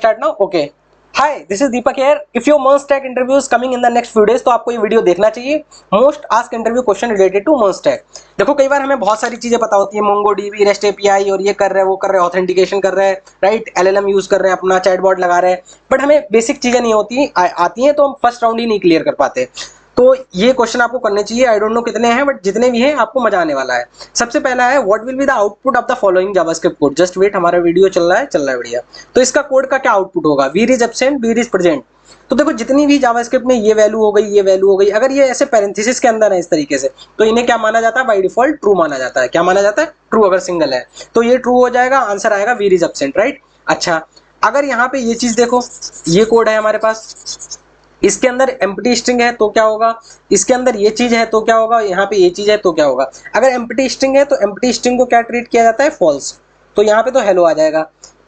Start now okay. Hi, this is Deepak here. If your merge tag interview is coming in the next few days तो आपको ये video देखना चाहिए। Most ask interview question related to merge tag. देखो, कई बार हमें बहुत सारी चीजें पता होती है, मोंगोडीबी, रेस्ट एपीआई और ये कर रहे हैं, वो कर रहे हैं, ऑथेंटिकेशन कर रहे हैं, राइट, एलएलएम यूज कर रहे हैं, अपना चैटबॉट लगा रहे हैं, बट हमें बेसिक चीजें नहीं होती आती हैं, तो हम फर्स्ट राउंड ही नहीं क्लियर कर पाते। तो ये क्वेश्चन आपको करने चाहिए। आई डोंट नो कितने हैं, बट जितने भी हैं आपको मजा आने वाला है। सबसे पहला है, what will be the output of the following JavaScript code. Just wait, हमारा वीडियो चल रहा है बढ़िया। तो इसका कोड का क्या आउटपुट होगा? Veer is absent, Veer is present. तो देखो, जितनी भी जावास्क्रिप्ट में ये वैल्यू हो गई, ये वैल्यू हो गई, अगर ये ऐसे पैरेंथेसिस के अंदर है इस तरीके से, तो इन्हें क्या माना जाता है? बाय डिफॉल्ट ट्रू माना जाता है। क्या माना जाता है? ट्रू। अगर सिंगल है तो ये ट्रू हो जाएगा, आंसर आएगा वीर इज एब्सेंट, राइट। अच्छा, अगर यहाँ पे ये चीज देखो, ये कोड है हमारे पास, इसके अंदर एम्प्टी स्ट्रिंग है तो क्या होगा? इसके अंदर ये चीज है तो क्या होगा? यहाँ पे ये चीज है तो क्या होगा? अगर एम्प्टी स्ट्रिंग है तो एम्प्टी स्ट्रिंग को क्या ट्रीट किया जाता है? फॉल्स। तो यहाँ पे तो हेलो आ जाएगा,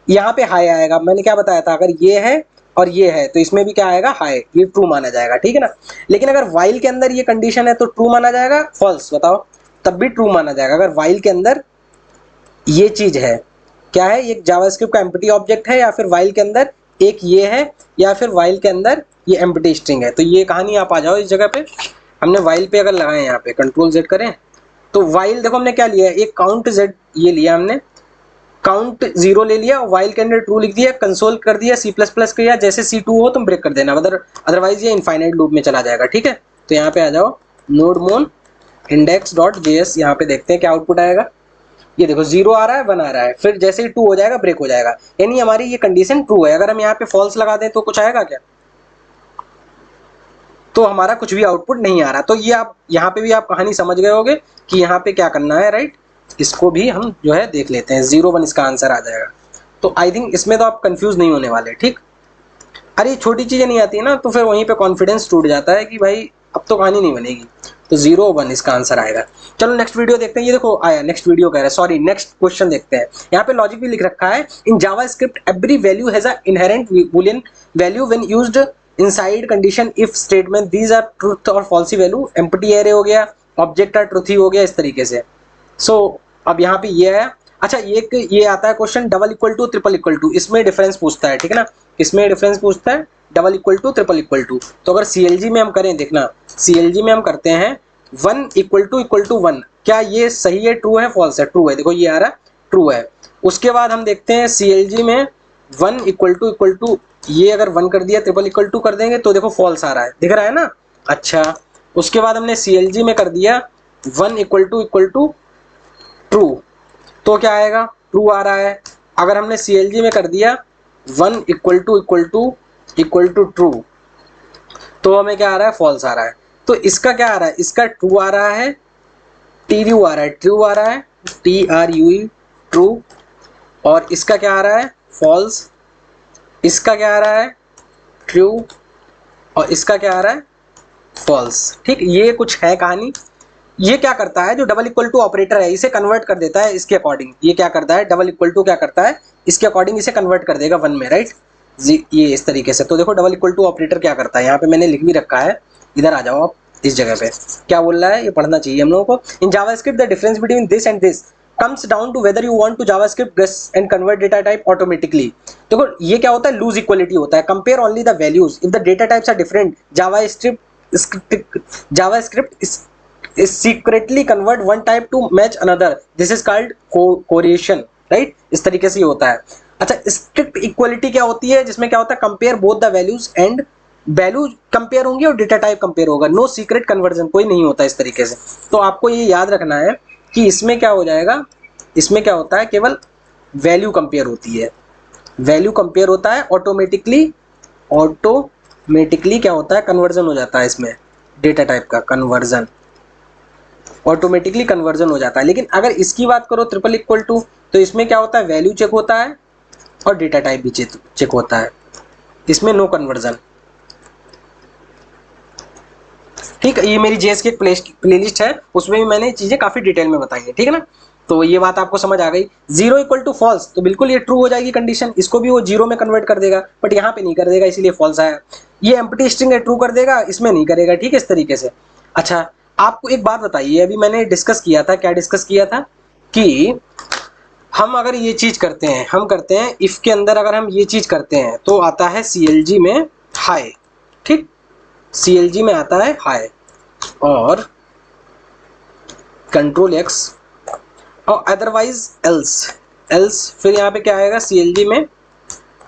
यहाँ पे हाई आएगा। मैंने क्या बताया था? अगर ये है और ये है तो इसमें भी क्या आएगा? हाई। ये ट्रू माना जाएगा, ठीक है ना। लेकिन अगर वाइल के अंदर ये कंडीशन है तो ट्रू माना जाएगा, फॉल्स? बताओ, तब भी ट्रू माना जाएगा। अगर वाइल के अंदर ये चीज है, क्या है? ये जावास्क्रिप्ट का एम्प्टी ऑब्जेक्ट है, या फिर वाइल के अंदर एक ये है, या फिर वाइल के अंदर ये एम्प्टी स्ट्रिंग है। तो ये कहानी आप आ जाओ इस जगह पे। हमने वाइल पे अगर लगाए, यहाँ पे कंट्रोल जेड करें तो वाइल देखो हमने क्या लिया है? एक काउंट जेड ये लिया हमने, काउंट 0 ले लिया, वाइल के अंदर ट्रू लिख दिया, कंसोल कर दिया, C++ किया, जैसे C2 हो तुम ब्रेक कर देना, अदरवाइज ये इनफाइनाइट लूप में चला जाएगा, ठीक है। तो यहाँ पे आ जाओ, नोड मोन index.js, यहाँ पे देखते हैं क्या आउटपुट आएगा। ये देखो 0 आ रहा है, 1 आ रहा है, फिर जैसे ही 2 हो जाएगा ब्रेक हो जाएगा, यानी हमारी ये कंडीशन ट्रू है। अगर हम यहाँ पे फॉल्स लगा दें तो कुछ आएगा क्या? तो हमारा कुछ भी आउटपुट नहीं आ रहा। तो ये आप यहाँ पे भी आप कहानी समझ गए होगे कि यहाँ पे क्या करना है, राइट। इसको भी हम जो है देख लेते हैं, 0 1 इसका आंसर आ जाएगा। तो आई थिंक इसमें तो आप कंफ्यूज नहीं होने वाले, ठीक। अरे छोटी चीजें नहीं आती है ना, तो फिर वहीं पे कॉन्फिडेंस टूट जाता है कि भाई अब तो कहानी नहीं बनेगी। तो 0 1 इसका आंसर आएगा। चलो नेक्स्ट वीडियो देखते हैं। ये देखो आया, नेक्स्ट वीडियो कह रहा है, सॉरी नेक्स्ट क्वेश्चन देखते हैं। यहाँ पे लॉजिक भी लिख रखा है, in JavaScript every value has a inherent boolean value when used inside condition if statement, these are truth और फॉल्सी वैल्यू। एम्प्टी एरे हो गया, ऑब्जेक्ट आर ट्रूथी हो गया, इस तरीके से। सो अब यहाँ पे ये है। अच्छा, ये आता है question double equal to triple equal to, इसमें डिफरेंस पूछता है, ठीक है ना। इसमें डिफरेंस पूछता है, double equal to triple equal to. तो अगर CLG में हम करें, देखना CLG में हम करते हैं 1 इक्वल टू 1, क्या ये सही है, ट्रू है, फॉल्स है? ट्रू है, देखो ये आ रहा है, ट्रू है। उसके बाद हम देखते हैं CLG में 1 इक्वल टू, ये अगर 1 कर दिया, ट्रिपल इक्वल टू कर देंगे तो देखो फॉल्स आ रहा है, दिख रहा है ना। अच्छा, उसके बाद हमने CLG में कर दिया 1 इक्वल टू ट्रू, तो क्या आएगा? ट्रू आ रहा है। अगर हमने CLG में कर दिया 1 इक्वल टू ट्रू, तो हमें क्या आ रहा है? फॉल्स आ रहा है। तो इसका क्या आ रहा है? इसका ट्रू आ रहा है, TRU आ रहा है, ट्रू आ रहा है, TRUE ट्रू। और इसका क्या आ रहा है? फॉल्स। इसका क्या आ रहा है? ट्रू। और इसका क्या आ रहा है? फॉल्स। ठीक, ये कुछ है कहानी। ये क्या करता है, जो डबल इक्वल टू ऑपरेटर है इसे कन्वर्ट कर देता है इसके अकॉर्डिंग। ये क्या करता है, डबल इक्वल टू क्या करता है, इसके अकॉर्डिंग इसे कन्वर्ट कर देगा 1 में, राइट। ये इस तरीके से। तो देखो डबल इक्वल टू ऑपरेटर क्या करता है, यहाँ पे मैंने लिख भी रखा है, इधर आ जाओ आप इस जगह पे। क्या बोल रहा है, ये पढ़ना चाहिए हम लोगों को। In JavaScript the difference between this and this comes down to whether you want to JavaScript guess and convert data type automatically। देखो ये क्या होता है, लूज इक्वलिटी होता है। Compare only the values if the data types are different, JavaScript is secretly convert one type to match another, this is called correlation, right। इस तरीके से होता है। अच्छा, स्ट्रिक्ट इक्वलिटी क्या होती है, जिसमें क्या होता है, compare both the values and value compare होंगी और डेटा टाइप कंपेयर होगा, नो सीक्रेट कन्वर्जन, कोई नहीं होता इस तरीके से। तो आपको ये याद रखना है कि इसमें क्या हो जाएगा, इसमें क्या होता है, केवल वैल्यू कंपेयर होती है, वैल्यू कंपेयर होता है, ऑटोमेटिकली क्या होता है, कन्वर्जन हो जाता है इसमें, डेटा टाइप का कन्वर्जन, ऑटोमेटिकली कन्वर्जन हो जाता है। लेकिन अगर इसकी बात करो ट्रिपल इक्वल टू, तो इसमें क्या होता है, वैल्यू चेक होता है और डेटा टाइप भी चेक होता है, इसमें नो कन्वर्जन। ठीक है, ये मेरी JS की प्लेलिस्ट है, उसमें भी मैंने चीजें काफी डिटेल में बताई है, ठीक है ना। तो ये बात आपको समझ आ गई। 0 इक्वल टू फॉल्स, तो बिल्कुल ये ट्रू हो जाएगी कंडीशन, इसको भी वो 0 में कन्वर्ट कर देगा, बट यहाँ पे नहीं कर देगा, इसीलिए फॉल्स आया। ये एम्प्टी स्ट्रिंग है, ट्रू कर देगा, इसमें नहीं करेगा, ठीक है, इस तरीके से। अच्छा, आपको एक बात बताइए, अभी मैंने डिस्कस किया था, क्या डिस्कस किया था कि हम अगर ये चीज करते हैं, हम करते हैं इफ के अंदर अगर हम ये चीज करते हैं तो आता है CLG में हाई, ठीक, CLG में आता है हाई, और कंट्रोल X, और अदरवाइज एल्स फिर यहाँ पे क्या आएगा CLG में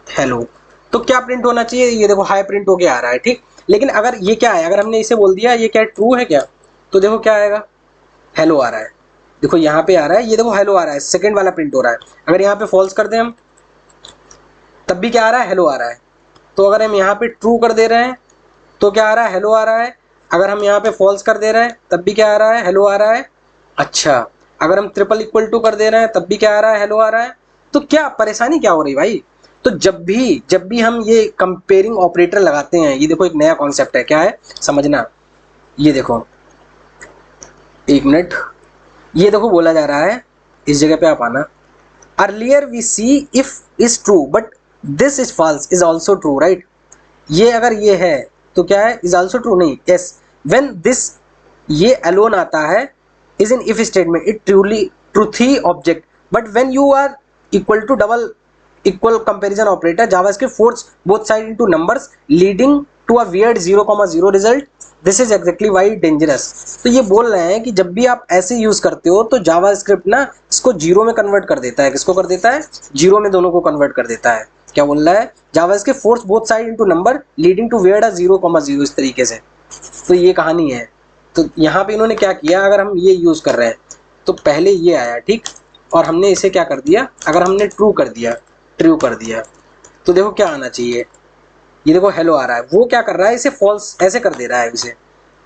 हेलो। तो क्या प्रिंट होना चाहिए, ये देखो हाई प्रिंट होके आ रहा है, ठीक। लेकिन अगर ये क्या है, अगर हमने इसे बोल दिया ये क्या ट्रू है क्या, तो देखो क्या आएगा, हेलो आ रहा है, देखो यहाँ पे आ रहा है, ये देखो हेलो आ रहा है, सेकंड वाला प्रिंट हो रहा है। अगर यहाँ पे फॉल्स कर दें हम, तब भी क्या आ रहा है, हेलो आ रहा है। तो अगर हम यहाँ पे ट्रू कर दे रहे हैं तो क्या आ रहा है, हेलो आ रहा है। अगर हम यहाँ पे फॉल्स कर दे रहे हैं तब भी क्या आ रहा है, हेलो आ रहा है। अच्छा, अगर हम ट्रिपल इक्वल टू कर दे रहे हैं तब भी क्या आ रहा है, हेलो आ रहा है। तो क्या परेशानी क्या हो रही भाई। तो जब भी हम ये कंपेयरिंग ऑपरेटर लगाते हैं, ये देखो एक नया कॉन्सेप्ट है, क्या है समझना। ये देखो एक मिनट, ये देखो बोला जा रहा है, इस जगह पे आप आना, earlier we see if is true but this is false is also true, right. ये अगर ये है तो क्या है, इज ऑल्सो ट्रू, नहीं, यस, व्हेन दिस ये अलोन आता है is in if statement it truly truthy object, but when you are equal to double equal comparison operator JavaScript force both side into numbers leading to a weird 0,0 result, this is exactly Y dangerous. तो ये बोल रहे हैं कि जब भी आप ऐसे यूज करते हो तो जावास्क्रिप्ट ना इसको जीरो में कन्वर्ट कर देता है। किसको कर देता है, जीरो में, दोनों को कन्वर्ट कर देता है। क्या बोल रहा है, JavaScript force both side into number leading to weird 0,0, इस तरीके से। तो ये कहानी है। तो यहाँ पे इन्होंने क्या किया, अगर हम ये यूज कर रहे हैं तो पहले ये आया, ठीक, और हमने इसे क्या कर दिया, अगर हमने ट्रू कर दिया तो देखो क्या आना चाहिए, ये देखो हेलो आ रहा है। वो क्या कर रहा है, इसे फॉल्स ऐसे कर दे रहा है इसे।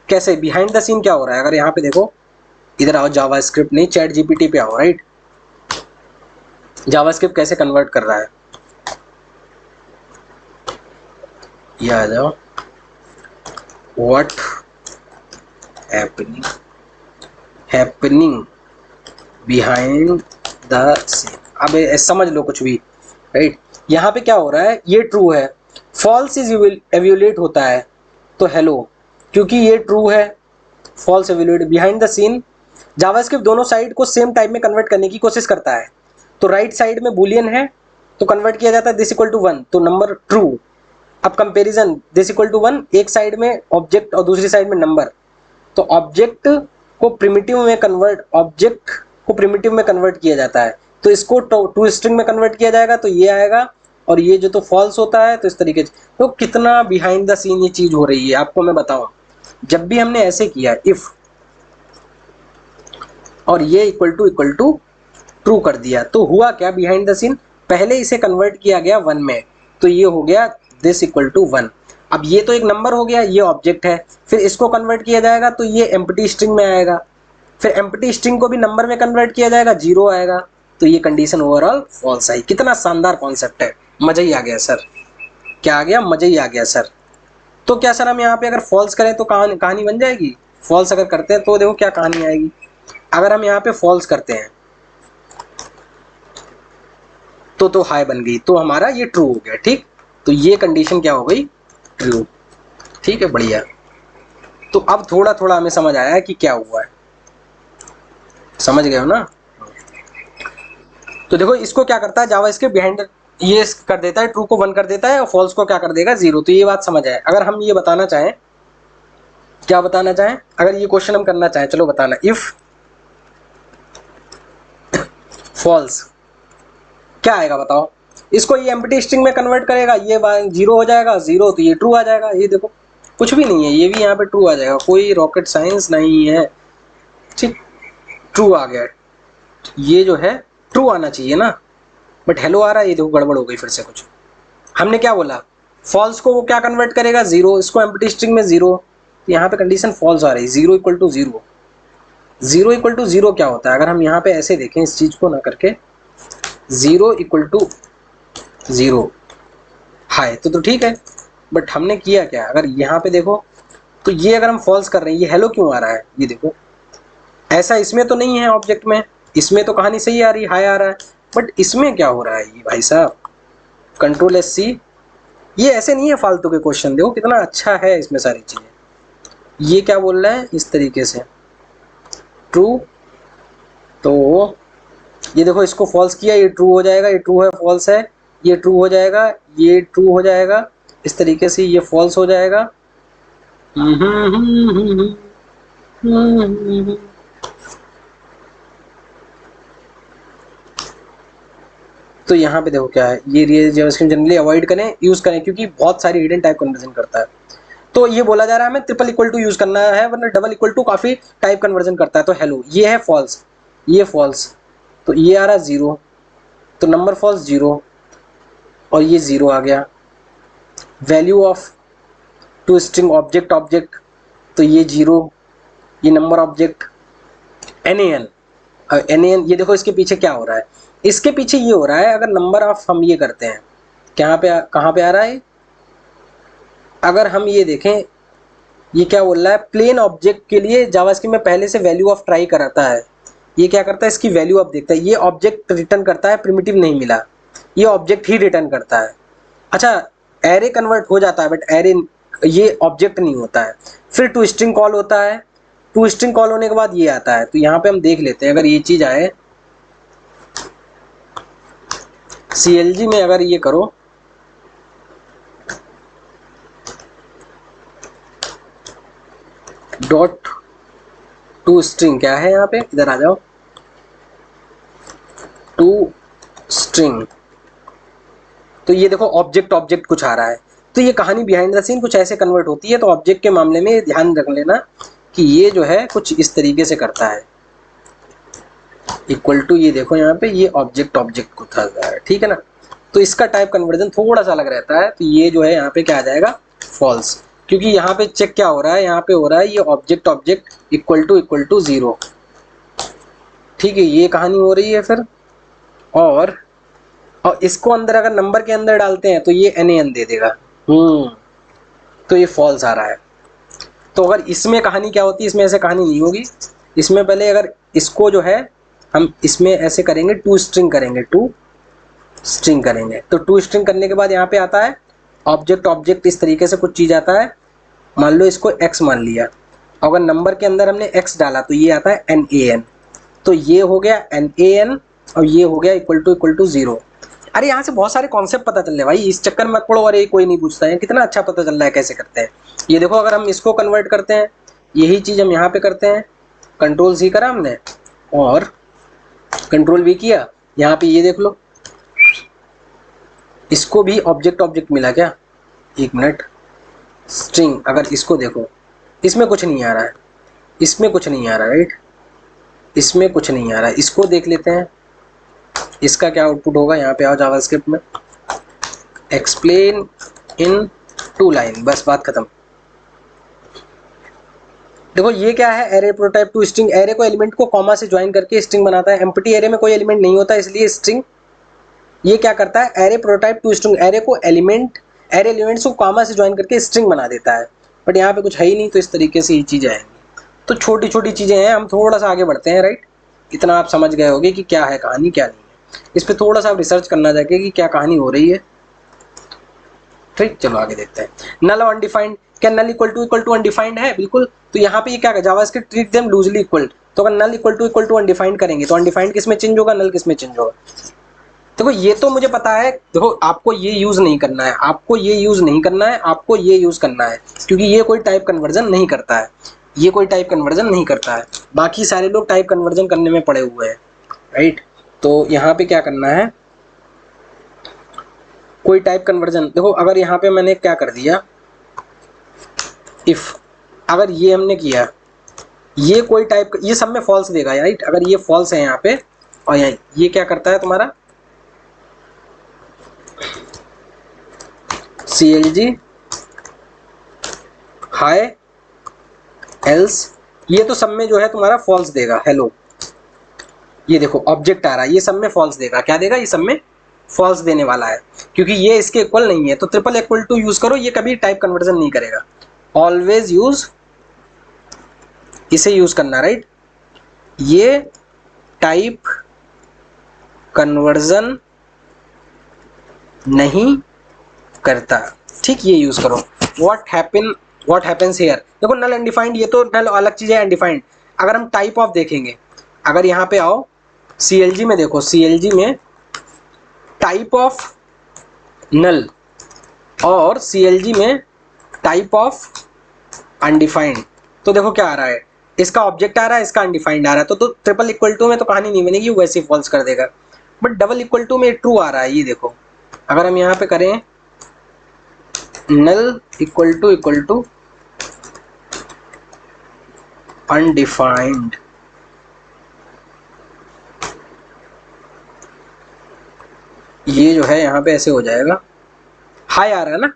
कैसे, बिहाइंड द सीन क्या हो रहा है, अगर यहाँ पे देखो, इधर आओ, जावास्क्रिप्ट नहीं, चैट जीपीटी पे आओ, राइट। जावास्क्रिप्ट कैसे कन्वर्ट कर रहा है, ये आ जाओ, what happening behind the scene. अब समझ लो कुछ भी, राइट। यहाँ पे क्या हो रहा है, ये ट्रू है, फॉल्स इज एव्यूलेट होता है तो हेलो, क्योंकि ये ट्रू है, false evaluate behind the scene. JavaScript दोनों साइड को सेम टाइप में कन्वर्ट करने की कोशिश करता है। तो राइट साइड में बूलियन है तो कन्वर्ट किया जाता है दिस इक्वल टू 1, तो नंबर ट्रू। अब कंपेरिजन दिस इक्वल टू 1, एक साइड में ऑब्जेक्ट और दूसरी साइड में नंबर, तो ऑब्जेक्ट को प्रिमिटिव में कन्वर्ट किया जाता है। तो इसको टू स्ट्रिंग में कन्वर्ट किया जाएगा तो ये आएगा, और ये जो तो फॉल्स होता है, तो इस तरीके से। तो कितना बिहाइंड द सीन ये चीज हो रही है आपको मैं बताऊं। जब भी हमने ऐसे किया इफ और ये इक्वल टू ट्रू कर दिया, तो हुआ क्या बिहाइंड द सीन, पहले इसे कन्वर्ट किया गया 1 में, तो ये हो गया दिस इक्वल टू 1। अब ये तो एक नंबर हो गया, ये ऑब्जेक्ट है, फिर इसको कन्वर्ट किया जाएगा तो ये एम्प्टी स्ट्रिंग में आएगा, फिर एम्प्टी स्ट्रिंग को भी नंबर में कन्वर्ट किया जाएगा, 0 आएगा, तो ये कंडीशन ओवरऑल फॉल्स आई। कितना शानदार कॉन्सेप्ट है, मजा ही आ गया सर। क्या आ गया, मजा ही आ गया सर। तो क्या सर हम यहाँ पे अगर फॉल्स करें तो कहानी बन जाएगी। फॉल्स अगर करते हैं तो देखो क्या कहानी आएगी। अगर हम यहाँ पे फॉल्स करते हैं तो हाई बन गई, तो हमारा ये ट्रू हो गया, ठीक। तो ये कंडीशन क्या हो गई, ट्रू, ठीक है, बढ़िया। तो अब थोड़ा थोड़ा हमें समझ आया है कि क्या हुआ है, समझ गए हो ना। तो देखो इसको क्या करता है जावास्क्रिप्ट बिहाइंड, ये कर देता है, ट्रू को 1 कर देता है और फॉल्स को क्या कर देगा, 0। तो ये बात समझ आए। अगर हम ये बताना चाहें, क्या बताना चाहें, अगर ये क्वेश्चन हम करना चाहें, चलो बताना, इफ फॉल्स क्या आएगा बताओ। इसको ये एम्प्टी स्ट्रिंग में कन्वर्ट करेगा, ये 0 हो जाएगा, 0 तो ये ट्रू आ जाएगा। ये देखो कुछ भी नहीं है, ये भी यहाँ पे ट्रू आ जाएगा, कोई रॉकेट साइंस नहीं है, ठीक, ट्रू आ गया। ये जो है ट्रू आना चाहिए ना, बट हेलो आ रहा है, ये देखो गड़बड़ हो गई फिर से कुछ। हमने क्या बोला, फॉल्स को वो क्या कन्वर्ट करेगा, 0, इसको एम्प्टी स्ट्रिंग में 0, यहाँ पे कंडीशन फॉल्स आ रही, 0 इक्वल टू 0। 0 इक्वल टू 0 क्या होता है, अगर हम यहाँ पे ऐसे देखें इस चीज को ना करके, 0 इक्वल टू 0 हाई, तो ठीक है। बट हमने किया क्या, अगर यहाँ पे देखो तो ये अगर हम फॉल्स कर रहे हैं, ये हेलो क्यों आ रहा है, ये देखो ऐसा इसमें तो नहीं है ऑब्जेक्ट में, इसमें तो कहानी सही आ रही, हाई आ रहा है, बट इसमें क्या हो रहा है ये भाई साहब, कंट्रोल एस सी। ये ऐसे नहीं है फालतू के क्वेश्चन, देखो कितना अच्छा है इसमें सारी चीजें। ये क्या बोल रहा है, इस तरीके से ट्रू, तो ये देखो इसको फॉल्स किया, ये ट्रू हो जाएगा, ये ट्रू है फॉल्स है, ये ट्रू हो जाएगा, ये ट्रू हो जाएगा, इस तरीके से ये फॉल्स हो जाएगा। तो यहाँ पे देखो क्या है, ये जावास्क्रिप्ट जनरली अवॉइड करें, यूज करें, क्योंकि बहुत सारी हिडन टाइप कन्वर्जन करता है। तो ये बोला जा रहा है हमें ट्रिपल इक्वल टू यूज करना है, वरना डबल इक्वल टू काफी टाइप कन्वर्जन करता है। तो हेलो ये है फॉल्स, ये फॉल्स, तो ये आ रहा जीरो, तो नंबर फॉल्स जीरो, और ये जीरो आ गया। Value of to string object object, तो ये जीरो, ये नंबर ऑब्जेक्ट NaN। NaN ये देखो इसके पीछे क्या हो रहा है, इसके पीछे ये हो रहा है, अगर नंबर ऑफ हम ये करते हैं, कहाँ पे आ रहा है, अगर हम ये देखें, ये क्या बोल रहा है, प्लेन ऑब्जेक्ट के लिए जावास्क्रिप्ट में पहले से वैल्यू ऑफ ट्राई कराता है। ये क्या करता है, इसकी वैल्यू ऑफ देखता है, ये ऑब्जेक्ट रिटर्न करता है, प्रिमिटिव नहीं मिला, ये ऑब्जेक्ट ही रिटर्न करता है। अच्छा एरे कन्वर्ट हो जाता है, बट एरे ये ऑब्जेक्ट नहीं होता है। फिर टू स्ट्रिंग कॉल होता है, टू स्ट्रिंग कॉल होने के बाद ये आता है। तो यहाँ पे हम देख लेते हैं, अगर ये चीज आए CLG में, अगर ये करो डॉट टू स्ट्रिंग, क्या है यहाँ पे, इधर आ जाओ, टू स्ट्रिंग, तो ये देखो ऑब्जेक्ट ऑब्जेक्ट कुछ आ रहा है। तो ये कहानी बिहाइंड द सीन कुछ ऐसे कन्वर्ट होती है। तो ऑब्जेक्ट के मामले में ध्यान रख लेना कि ये जो है कुछ इस तरीके से करता है, इक्वल टू, ये देखो यहाँ पे ये ऑब्जेक्ट ऑब्जेक्ट को था, ठीक है ना। तो इसका टाइप कन्वर्जन थोड़ा सा अलग रहता है। तो ये जो है यहाँ पे क्या आ जाएगा, फॉल्स, क्योंकि यहाँ पे चेक क्या हो रहा है, यहाँ पे हो रहा है ये object object equal to zero, ठीक है, ये कहानी हो रही है फिर। और इसको अंदर अगर नंबर के अंदर डालते हैं तो ये NaN दे देगा, तो ये फॉल्स आ रहा है। तो अगर इसमें कहानी क्या होती है, इसमें ऐसे कहानी नहीं होगी। इसमें पहले अगर इसको जो है हम इसमें ऐसे करेंगे, टू स्ट्रिंग करेंगे, टू स्ट्रिंग करेंगे, तो टू स्ट्रिंग करने के बाद यहाँ पे आता है ऑब्जेक्ट ऑब्जेक्ट, इस तरीके से कुछ चीज आता है। मान लो इसको x मान लिया, अगर नंबर के अंदर हमने x डाला तो ये आता है NaN, तो ये हो गया NaN, और ये हो गया इक्वल टू जीरो। अरे यहाँ से बहुत सारे कॉन्सेप्ट पता चल रहे भाई, इस चक्कर में पढ़ो, अरे कोई नहीं पूछता है, कितना अच्छा पता चल रहा है कैसे करते हैं। ये देखो अगर हम इसको कन्वर्ट करते हैं, यही चीज हम यहाँ पे करते हैं, कंट्रोल C करा हमने और कंट्रोल V किया, यहाँ पे ये देख लो, इसको भी ऑब्जेक्ट ऑब्जेक्ट मिला क्या, एक मिनट, स्ट्रिंग, अगर इसको देखो, इसमें कुछ नहीं आ रहा है, इसमें कुछ नहीं आ रहा, राइट, इसमें कुछ नहीं आ रहा है। इसको देख लेते हैं, इसका क्या आउटपुट होगा, यहाँ पे आओ जावास्क्रिप्ट में, एक्सप्लेन इन 2 लाइन, बस बात खत्म। देखो ये क्या है, array prototype to string, array को एलिमेंट को कॉमा से ज्वाइन करके स्ट्रिंग बनाता है। एम्प्टी एरे में कोई एलिमेंट नहीं होता, इसलिए स्ट्रिंग ये क्या करता है, array prototype to string, array को एरे एलिमेंट्स को कॉमा से ज्वाइन करके स्ट्रिंग बना देता है। बट यहाँ पे कुछ है ही नहीं, तो इस तरीके से ये चीजें आएंगी। तो छोटी छोटी चीजें हैं, हम थोड़ा सा आगे बढ़ते हैं, राइट। इतना आप समझ गए होगे कि क्या है कहानी क्या नहीं है, इस पर थोड़ा सा रिसर्च करना जाके कि क्या कहानी हो रही है, ठीक। चलो आगे देखते हैं। नल और अनडिफाइंड, क्या नल इक्वल टू अनडिफाइंड है, बिल्कुल। तो यहाँ पे ये क्या है, JavaScript treat them loosely equal, तो अगर नल इक्वल टू अनडिफाइंड करेंगे तो अनडिफाइंड किस में चेंज होगा, नल किस में चेंज होगा। देखो ये तो मुझे पता है, देखो आपको ये यूज नहीं करना है, आपको ये यूज नहीं करना है, आपको ये यूज करना है, क्योंकि ये कोई टाइप कन्वर्जन नहीं करता है, ये कोई टाइप कन्वर्जन नहीं करता है। बाकी सारे लोग टाइप कन्वर्जन करने में पड़े हुए हैं, राइट। तो यहाँ पे क्या करना है, कोई टाइप कन्वर्जन, देखो अगर यहाँ पे मैंने क्या कर दिया, इफ, अगर ये हमने किया, ये कोई टाइप, ये सब में फॉल्स देगा, राइट। अगर ये फॉल्स है यहाँ पे, और यहाँ ये क्या करता है तुम्हारा, CLG हाय एल्स, ये तो सब में जो है तुम्हारा फॉल्स देगा, हेलो, ये देखो ऑब्जेक्ट आ रहा है, ये सब में फॉल्स देगा, क्या देगा, ये सब में फॉल्स देने वाला है, क्योंकि ये इसके इक्वल नहीं है। तो ट्रिपल इक्वल टू यूज करो, ये कभी टाइप कन्वर्जन नहीं करेगा, ऑलवेज यूज इसे यूज करना, राइट। ये टाइप कन्वर्जन नहीं करता, ठीक, ये यूज करो। व्हाट हैपेंस हियर, देखो नल अनडिफाइंड, ये तो नल अलग चीज है, अनडिफाइंड। अगर हम टाइप ऑफ देखेंगे, अगर यहाँ पे आओ, CLG में देखो, CLG में टाइप ऑफ नल और CLG में टाइप ऑफ अनडिफाइंड। तो देखो क्या आ रहा है, इसका ऑब्जेक्ट आ रहा है, इसका अनडिफाइंड आ रहा है, तो ट्रिपल इक्वल टू में तो कहानी नहीं बनेगी, वैसे ही फॉल्स कर देगा। बट डबल इक्वल टू में ट्रू आ रहा है, ये देखो अगर हम यहाँ पे करें नल इक्वल टू अनडिफाइंड, ये जो है यहाँ पे ऐसे हो जाएगा, हाई आ रहा है ना।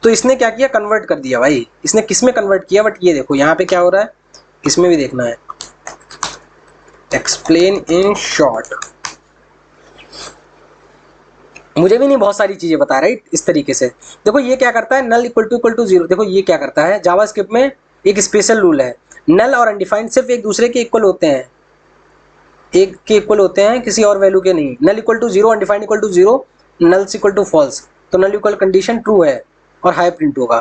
तो इसने क्या किया, कन्वर्ट कर दिया भाई, इसने किस में कन्वर्ट किया, बट ये देखो यहाँ पे क्या हो रहा है, इसमें भी देखना है, एक्सप्लेन इन शॉर्ट। मुझे भी नहीं बहुत सारी चीजें बता रहा है इस तरीके से। देखो ये क्या करता है, नल इक्वल टू जीरो। देखो ये क्या करता है, जावास्क्रिप्ट में एक स्पेशल रूल है, नल और अनडिफाइंड सिर्फ एक दूसरे के इक्वल होते हैं, एक के इक्वल होते हैं, किसी और वैल्यू के नहीं। Null equal to zero, undefined equal to zero, null equal to false, तो नल इक्वल कंडीशन ट्रू है और हाई प्रिंट होगा।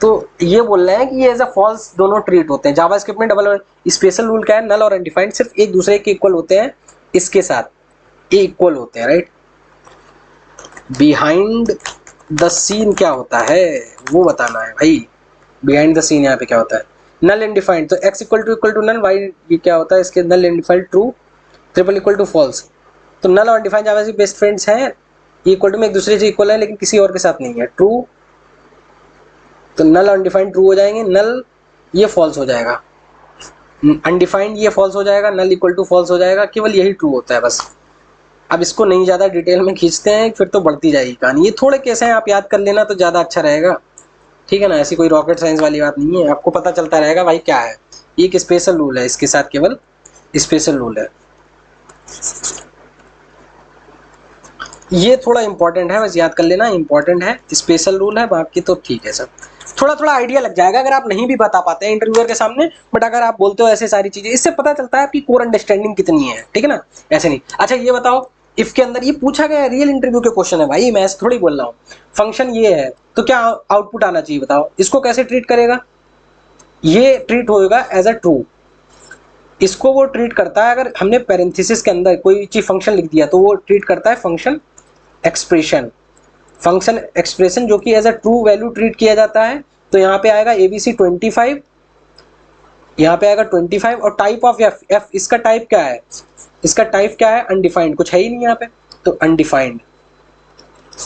तो ये बोल रहे हैं कि ये एज अ फॉल्स दोनों ट्रीट होते हैं। जावास्क्रिप्ट में डबल स्पेशल रूल क्या है, नल और अनडिफाइंड सिर्फ एक दूसरे के इक्वल होते हैं, इसके साथ ये इक्वल होते हैं, राइट। बिहाइंड द सीन क्या होता है वो बताना है भाई, बिहाइंड द सीन यहाँ पे क्या होता है, नल अनडिफाइंड, तो x equal to null, y ये क्या होता है, इसके null undefined true, triple equal to false. तो नल और अनडिफाइंड जावा से बेस्ट फ्रेंड्स हैं, इक्वल टू में एक दूसरे से इक्वल है लेकिन किसी और के साथ नहीं है, ट्रू, तो नल और अनडिफाइंड ट्रू हो जाएंगे, नल ये फॉल्स हो जाएगा, अनडिफाइंड ये फॉल्स हो जाएगा, नल इक्वल टू फॉल्स हो जाएगा, केवल यही ट्रू होता है बस। अब इसको नहीं ज़्यादा डिटेल में खींचते हैं, फिर तो बढ़ती जाएगी कहानी। ये थोड़े केस हैं, आप याद कर लेना तो ज़्यादा अच्छा रहेगा, ठीक है ना। ऐसी कोई रॉकेट साइंस वाली बात नहीं है, आपको पता चलता रहेगा भाई क्या है। एक स्पेशल रूल है, इसके साथ केवल स्पेशल रूल है, ये थोड़ा इंपॉर्टेंट है, बस याद कर लेना, इंपॉर्टेंट है, स्पेशल रूल है, बाकी तो ठीक है सब। थोड़ा थोड़ा आइडिया लग जाएगा अगर आप नहीं भी बता पाते हैं इंटरव्यूअर के सामने, बट अगर आप बोलते हो ऐसे सारी चीजें, इससे पता चलता है आपकी कोर अंडरस्टैंडिंग कितनी है, ठीक है ना, ऐसे नहीं। अच्छा ये बताओ, इफ के अंदर ये पूछा गया रियल इंटरव्यू के क्वेश्चन है भाई, मैं ऐसे थोड़ी बोल रहा हूँ। फंक्शन ये है तो क्या आउटपुट आना चाहिए बताओ, इसको कैसे ट्रीट करेगा, ये ट्रीट होगा एज अ ट्रू। इसको वो ट्रीट करता है, अगर हमने पैरेंथेसिस के अंदर कोई चीज फंक्शन लिख दिया तो वो ट्रीट करता है फंक्शन एक्सप्रेशन, फंक्शन एक्सप्रेशन जो कि as a true value treat किया जाता है। तो यहाँ पे आएगा ABC 25, यहाँ पे आएगा 25, और टाइप ऑफ एफ, इसका टाइप क्या है, इसका टाइप क्या है, अनडिफाइंड, कुछ है ही नहीं यहाँ पे, तो अनडिफाइंड,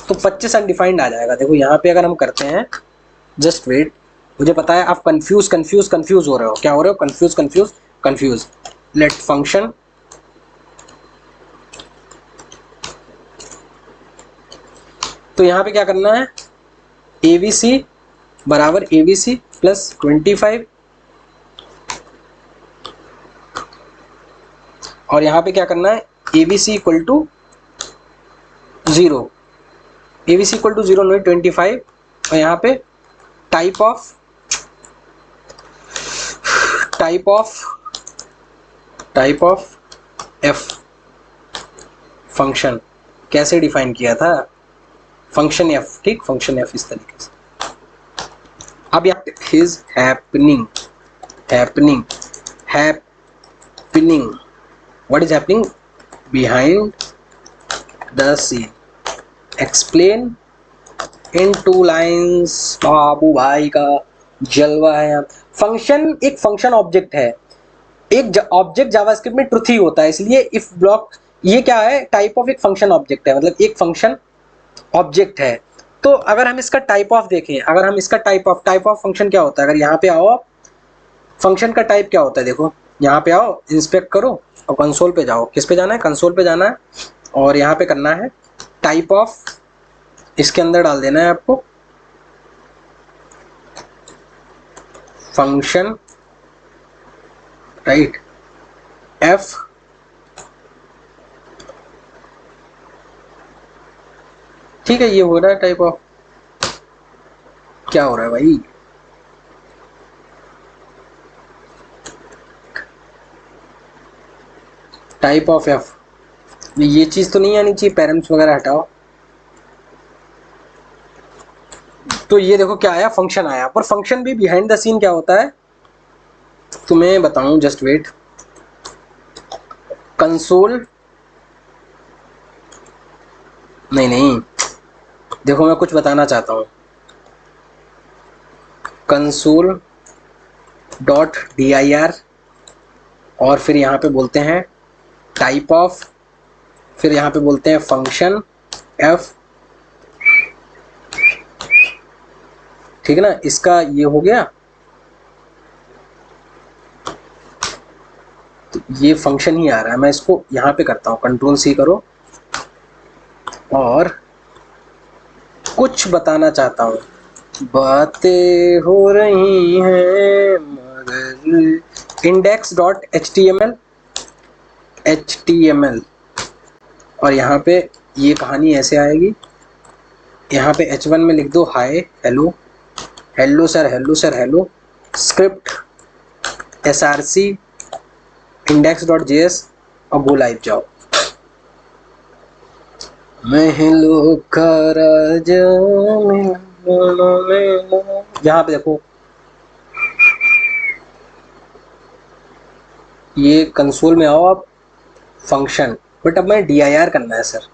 तो 25 अनडिफाइंड आ जाएगा। देखो यहाँ पे अगर हम करते हैं, जस्ट वेट, मुझे पता है आप कंफ्यूज हो रहे हो, क्या हो रहे हो, कंफ्यूज। लेट फंक्शन तो यहाँ पे क्या करना है, ABC बराबर ABC प्लस 25, और यहाँ पे क्या करना है, ABC equal to 0, ABC equal to 0 नहीं 25, और यहाँ पे टाइप ऑफ F फंक्शन कैसे डिफाइन किया था, फंक्शन F, ठीक, फंक्शन F इस तरीके से। अब is happening, what is happening behind the scene, explain in 2 lines. Babu भाई का जलवा है यहाँ। फंक्शन एक फंक्शन ऑब्जेक्ट है, एक ऑब्जेक्ट जावास्क्रिप्ट में ट्रुथ ही होता है, इसलिए इफ ब्लॉक ये क्या है, टाइप ऑफ एक फंक्शन ऑब्जेक्ट है, मतलब एक फंक्शन ऑब्जेक्ट है। तो अगर हम इसका टाइप ऑफ देखें, अगर हम इसका टाइप ऑफ फंक्शन क्या होता है, अगर यहाँ पे आओ आप, फंक्शन का टाइप क्या होता है, देखो यहाँ पे आओ, इंस्पेक्ट करो और कंसोल पे जाओ, किस पे जाना है, कंसोल पे जाना है, और यहाँ पे करना है टाइप ऑफ, इसके अंदर डाल देना है आपको फंक्शन, राइट, F ठीक है, ये हो रहा है टाइप ऑफ, क्या हो रहा है भाई, टाइप ऑफ F, ये चीज तो नहीं आनी चाहिए, पेरेंट्स वगैरह हटाओ। तो ये देखो क्या आया, फंक्शन आया, पर फंक्शन भी बिहाइंड द सीन क्या होता है तुम्हें बताऊं, जस्ट वेट। कंसोल, नहीं देखो मैं कुछ बताना चाहता हूँ, कंसोल डॉट dir और फिर यहाँ पे बोलते हैं टाइप ऑफ, फिर यहाँ पे बोलते हैं फंक्शन एफ, ठीक है ना। इसका ये हो गया, तो ये फंक्शन ही आ रहा है। मैं इसको यहाँ पे करता हूँ, कंट्रोल सी करो, और कुछ बताना चाहता हूँ। बातें हो रही हैं मगर index dot H T M L, और यहाँ पे ये कहानी ऐसे आएगी। यहाँ पे h1 में लिख दो hi hello, hello sir hello sir hello, script src index.js और गो लाइव जाओ। महलों का राजा यहाँ पे देखो, ये कंसोल में आओ आप, फंक्शन, बट अब मैं dir करना है सर।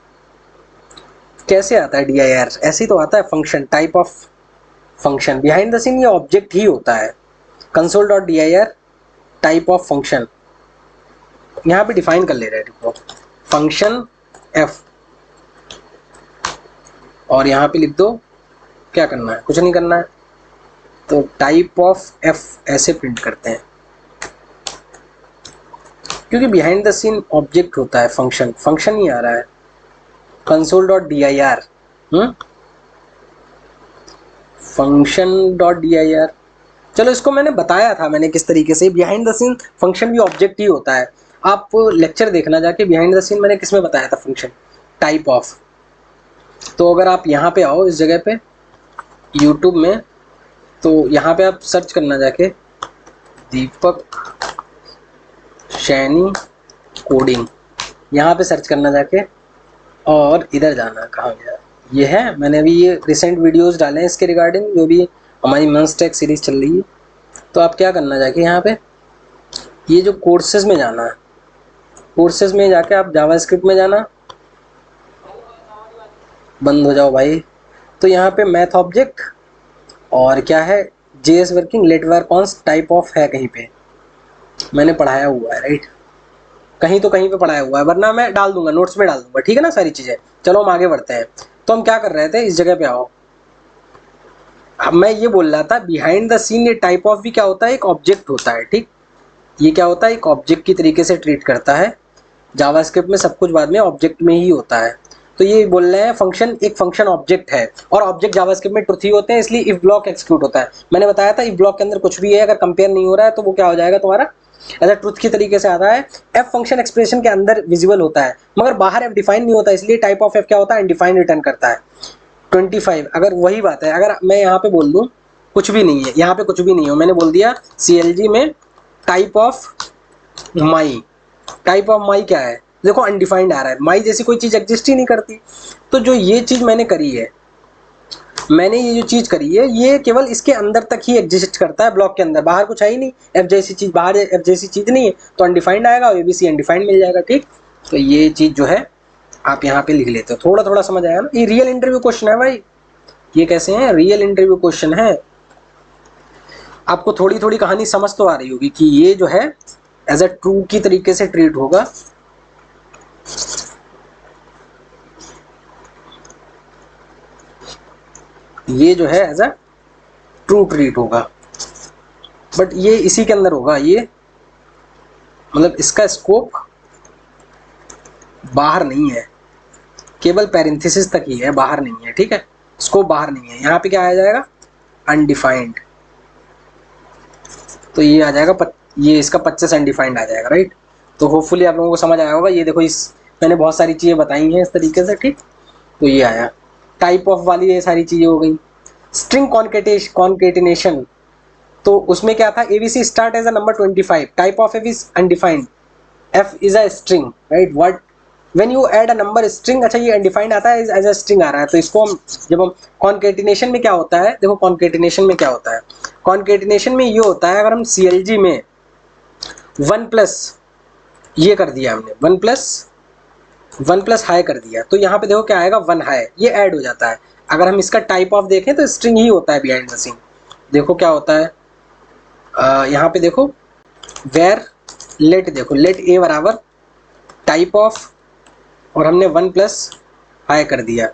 कैसे आता है dir? ऐसे ही तो आता है, function, type of function. Behind the scene ये ऑब्जेक्ट ही होता है, console dot dir type of function. यहाँ पे डिफाइन कर ले रहे हैं फंक्शन एफ, और यहाँ पे लिख दो क्या करना है, कुछ नहीं करना है, तो टाइप ऑफ एफ ऐसे प्रिंट करते हैं, क्योंकि बिहाइंड द सीन ऑब्जेक्ट होता है फंक्शन, फंक्शन ही आ रहा है console dot dir, function dot dir। चलो इसको मैंने बताया था मैंने किस तरीके से, बिहाइंड द सीन फंक्शन भी ऑब्जेक्ट ही होता है। आप लेक्चर देखना जाके, बिहाइंड द सीन मैंने किस में बताया था, फंक्शन टाइप ऑफ। तो अगर आप यहाँ पे आओ इस जगह पे यूट्यूब में, तो यहाँ पे आप सर्च करना जाके दीपक शैनी कोडिंग, यहाँ पे सर्च करना जाके, और इधर जाना, कहाँ गया ये है, मैंने अभी ये रिसेंट वीडियोस डाले हैं इसके रिगार्डिंग, जो भी हमारी मंस्टेक सीरीज चल रही है। तो आप क्या करना जाके यहाँ पे, ये जो कोर्सेज में जाना है, कोर्सेज में जाके आप जावास्क्रिप्ट में जाना, बंद हो जाओ भाई। तो यहाँ पे मैथ ऑब्जेक्ट और क्या है, JS working let var const type of है, कहीं पे मैंने पढ़ाया हुआ है, राइट, कहीं तो कहीं पे पढ़ाया हुआ है, वरना मैं डाल दूंगा, नोट्स में डाल दूंगा, ठीक है ना सारी चीजें। चलो हम आगे बढ़ते हैं। तो हम क्या कर रहे थे, इस जगह पे आओ, मैं ये बोल रहा था बिहाइंड द सीन ये टाइप ऑफ भी क्या होता है, एक ऑब्जेक्ट होता है, ठीक। ये क्या होता है, एक ऑब्जेक्ट की तरीके से ट्रीट करता है। जावास्क्रिप्ट में सब कुछ बाद में ऑब्जेक्ट में ही होता है। तो ये बोल रहे हैं फंक्शन एक फंक्शन ऑब्जेक्ट है, और ऑब्जेक्ट जावास्क्रिप्ट में ट्रुथ ही होते हैं, इसलिए इफ ब्लॉक एक्सिक्यूट होता है। मैंने बताया था इफ ब्लॉक के अंदर कुछ भी है, अगर कंपेयर नहीं हो रहा है तो वो क्या हो जाएगा तुम्हारा, ऐसा ट्रुथ की तरीके से आता है। एफ फंक्शन एक्सप्रेशन के अंदर विजिबल होता है, मगर बाहर एफ डिफाइन नहीं होता, इसलिए टाइप ऑफ एफ क्या होता है, अनडिफाइंड रिटर्न करता है। 25 अगर वही बात है, अगर मैं यहाँ पे बोल दूँ कुछ भी नहीं है, यहाँ पे कुछ भी नहीं है, मैंने बोल दिया CLG में type of my, type of my क्या है, देखो अनडिफाइंड आ रहा है, माई जैसी कोई चीज एग्जिस्ट ही नहीं करती। तो जो ये चीज मैंने करी है, मैंने ये जो चीज करी है, ये केवल इसके अंदर तक ही एग्जिस्ट करता है, ब्लॉक के अंदर, बाहर कुछ है ही नहीं। एफ जैसी चीज बाहर, एफ जैसी चीज नहीं है, तो अनडिफाइंड आएगा, और एबीसी अनडिफाइंड मिल जाएगा, ठीक। तो ये चीज जो है आप यहाँ पे लिख लेते हो, थोड़ा थोड़ा समझ आया ना। ये रियल इंटरव्यू क्वेश्चन है भाई, ये कैसे है, रियल इंटरव्यू क्वेश्चन है। आपको थोड़ी थोड़ी कहानी समझ तो आ रही होगी कि ये जो है एज अ ट्रू की तरीके से ट्रीट होगा। ये जो है एज अ ट्रू ट्रीट होगा, बट ये इसी के अंदर होगा, ये मतलब इसका स्कोप बाहर नहीं है, केवल पैरेंथेसिस तक ही है, बाहर नहीं है, ठीक है, स्कोप बाहर नहीं है। यहाँ पे क्या आ जाएगा, अनडिफाइंड, तो ये आ जाएगा ये इसका 25 अनडिफाइंड आ जाएगा, राइट। तो होपफुली आप लोगों को समझ आया होगा। ये देखो, इस मैंने बहुत सारी चीज़ें बताई हैं इस तरीके से, ठीक। तो ये आया टाइप ऑफ वाली, ये सारी चीज़ें हो गई। स्ट्रिंग कॉन्केटिनेशन, तो उसमें क्या था, ABC start as a number 25, type of F is undefined, F is a string, right. What when you add a number string, अच्छा ये अनडिफाइंड आता है, एज अ स्ट्रिंग आ रहा है, तो इसको हम जब हम कॉन्केटिनेशन में क्या होता है, देखो कॉन्केटिनेशन में क्या होता है, कॉन्केटिनेशन में ये होता है, अगर हम CLG में 1 प्लस ये कर दिया हमने, वन प्लस हाई कर दिया, तो यहाँ पे देखो क्या आएगा, वन हाई, ये ऐड हो जाता है। अगर हम इसका टाइप ऑफ देखें तो स्ट्रिंग ही होता है बिहाइंड द सीन। देखो क्या होता है, यहाँ पे देखो वेर लेट, देखो लेट ए बराबर टाइप ऑफ, और हमने वन प्लस हाई कर दिया,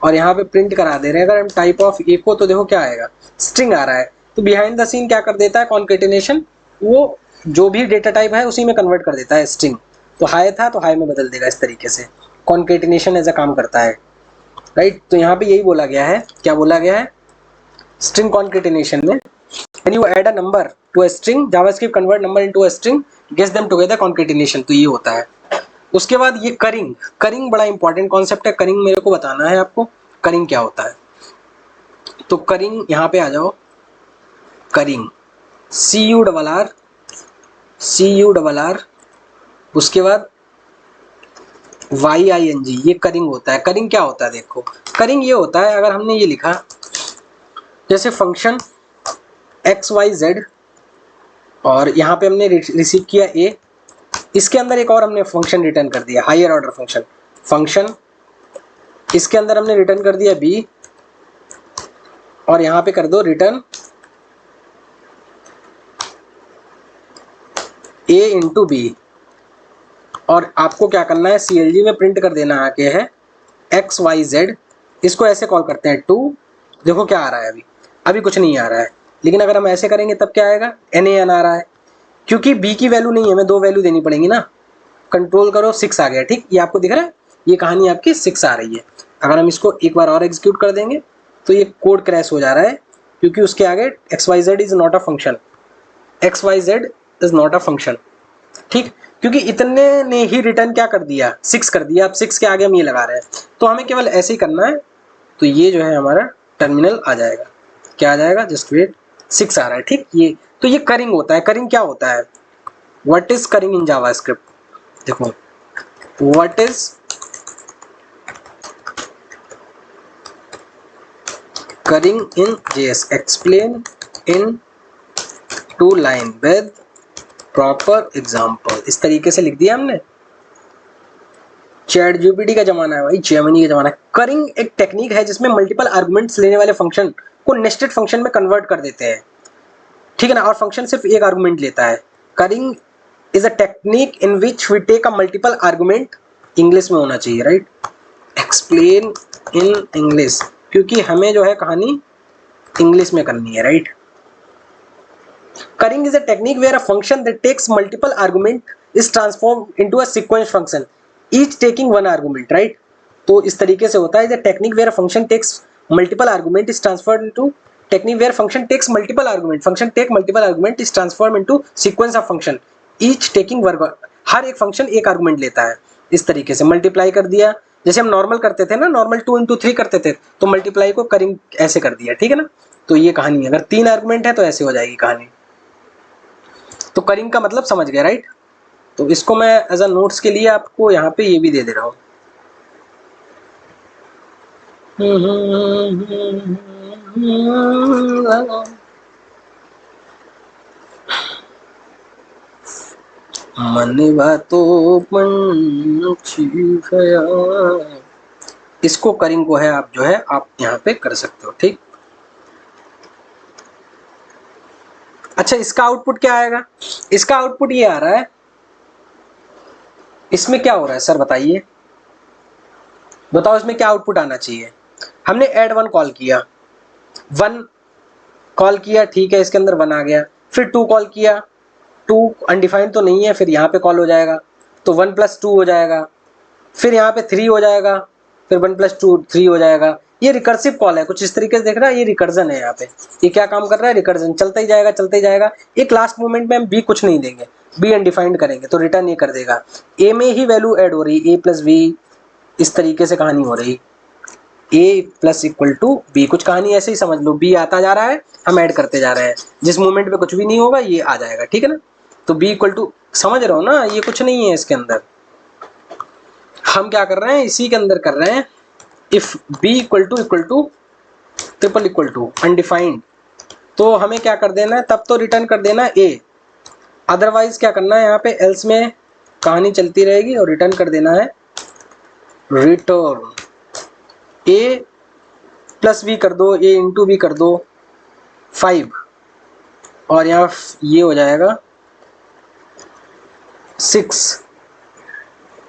और यहाँ पे प्रिंट करा दे रहे हैं अगर हम टाइप ऑफ ए को, तो देखो क्या आएगा, स्ट्रिंग आ रहा है। तो बिहाइंड द सीन क्या कर देता है, कॉन्केटिनेशन, वो जो भी डेटा टाइप है उसी में कन्वर्ट कर देता है स्ट्रिंग। तो हाई था तो हाई में बदल देगा, इस तरीके से कॉन्केटिनेशन ऐसा काम करता है, राइट। तो यहाँ पे यही बोला गया है, क्या बोला गया है, स्ट्रिंग कॉन्केटिनेशन में when you add a number to a string, JavaScript convert number into a string, guess them together, concatenation। तो ये होता है। उसके बाद ये करिंग, करिंग बड़ा इंपॉर्टेंट कॉन्सेप्ट है। करिंग मेरे को बताना है आपको, करिंग क्या होता है। तो करिंग यहाँ पे आ जाओ, करिंग CURR, उसके बाद YING, ये करिंग होता है। करिंग क्या होता है, देखो करिंग ये होता है, अगर हमने ये लिखा जैसे फंक्शन XYZ, और यहाँ पे हमने रिसीव किया A, इसके अंदर एक और हमने फंक्शन रिटर्न कर दिया, हायर ऑर्डर फंक्शन, इसके अंदर हमने रिटर्न कर दिया B, और यहाँ पे कर दो रिटर्न A इंटू B, और आपको क्या करना है, CLG में प्रिंट कर देना आके है XYZ, इसको ऐसे कॉल करते हैं टू। देखो क्या आ रहा है, अभी कुछ नहीं आ रहा है, लेकिन अगर हम ऐसे करेंगे तब क्या आएगा, NAN आ रहा है, क्योंकि B की वैल्यू नहीं है, हमें 2 वैल्यू देनी पड़ेंगी ना। कंट्रोल करो, 6 आ गया, ठीक, ये आपको दिख रहा है, ये कहानी आपकी 6 आ रही है। अगर हम इसको एक बार और एग्जीक्यूट कर देंगे तो ये कोड क्रैश हो जा रहा है, क्योंकि उसके आगे XYZ is not a function, XYZ is not a function, ठीक, क्योंकि इतने ने ही रिटर्न क्या कर दिया, 6 कर दिया। अब 6 के आगे हम ये लगा रहे हैं, तो हमें केवल ऐसे ही करना है। तो ये जो है हमारा टर्मिनल आ जाएगा, क्या आ जाएगा, जस्ट वेट, 6 आ रहा है, ठीक। ये तो ये करिंग होता है। करिंग क्या होता है, what is currying in JavaScript, देखो what is currying in JS, explain in 2 line with proper example, इस तरीके से लिख दिया हमने। चैट जीपीटी का जमाना है भाई, जेमिनी का जमाना है। करिंग एक टेक्निक है जिसमें मल्टीपल आर्गुमेंट्स लेने वाले फंक्शन को नेस्टेड फंक्शन में कन्वर्ट कर देते हैं, ठीक है ना, और फंक्शन सिर्फ एक आर्गुमेंट लेता है। Currying is a technique in which we take a multiple argument, English में होना चाहिए, राइट, एक्सप्लेन इन इंग्लिश, क्योंकि हमें जो है कहानी इंग्लिश में करनी है, right. Currying is a technique where a function that takes multiple argument is transformed into a sequence function, each taking one argument, right? तो इस तरीके से होता है, the technique where a function takes multiple argument is transferred into technique where function takes multiple argument, function take multiple argument is transformed into sequence of function, each taking one, हर एक function एक argument लेता है। इस तरीके से multiply कर दिया, जैसे हम नॉर्मल करते थे ना, नॉर्मल 2 into 3 करते थे, तो मल्टीप्लाई को करिंग ऐसे कर दिया, ठीक है ना। तो ये कहानी, अगर 3 आर्गुमेंट है तो ऐसे हो जाएगी कहानी। तो करिंग का मतलब समझ गया, राइट। तो इसको मैं एज अ नोट्स के लिए आपको यहाँ पे ये भी दे रहा हूँ। मन बातों पंछी गया, इसको करिंग को है आप जो है आप यहाँ पे कर सकते हो, ठीक। अच्छा, इसका आउटपुट क्या आएगा, इसका आउटपुट ये आ रहा है, इसमें क्या हो रहा है सर बताइए, बताओ इसमें क्या आउटपुट आना चाहिए। हमने ऐड 1 कॉल किया, 1 कॉल किया, ठीक है, इसके अंदर 1 आ गया। फिर 2 कॉल किया, 2 अनडिफाइंड तो नहीं है, फिर यहाँ पे कॉल हो जाएगा, तो 1 + 2 हो जाएगा। फिर यहाँ पे 3 हो जाएगा, फिर 1 + 2 3 हो जाएगा। ये रिकर्सिव कॉल है, कुछ इस तरीके से देख रहा है, ये रिकर्जन है। यहाँ पे ये क्या काम कर रहा है, रिकर्जन, चलता ही जाएगा चलता ही जाएगा। एक लास्ट मोमेंट में हम बी कुछ नहीं देंगे, बी अनडिफाइंड करेंगे, तो रिटर्न ये कर देगा। ए में ही वैल्यू ऐड हो रही, a + b, इस तरीके से कहानी हो रही, a + b, कुछ कहानी ऐसे ही समझ लो, b आता जा रहा है, हम ऐड करते जा रहे हैं, जिस मोमेंट पे कुछ भी नहीं होगा ये आ जाएगा, ठीक है ना। तो b = समझ रहे हो ना, ये कुछ नहीं है इसके अंदर, हम क्या कर रहे हैं इसी के अंदर कर रहे हैं। इफ b == अनडिफाइंड, तो हमें क्या कर देना है, तब तो रिटर्न कर देना a, अदरवाइज क्या करना है यहाँ पे एल्स में कहानी चलती रहेगी और रिटर्न कर देना है रिटर्न ए प्लस भी कर दो, ए इंटू भी कर दो 5, और यहाँ ये हो जाएगा 6।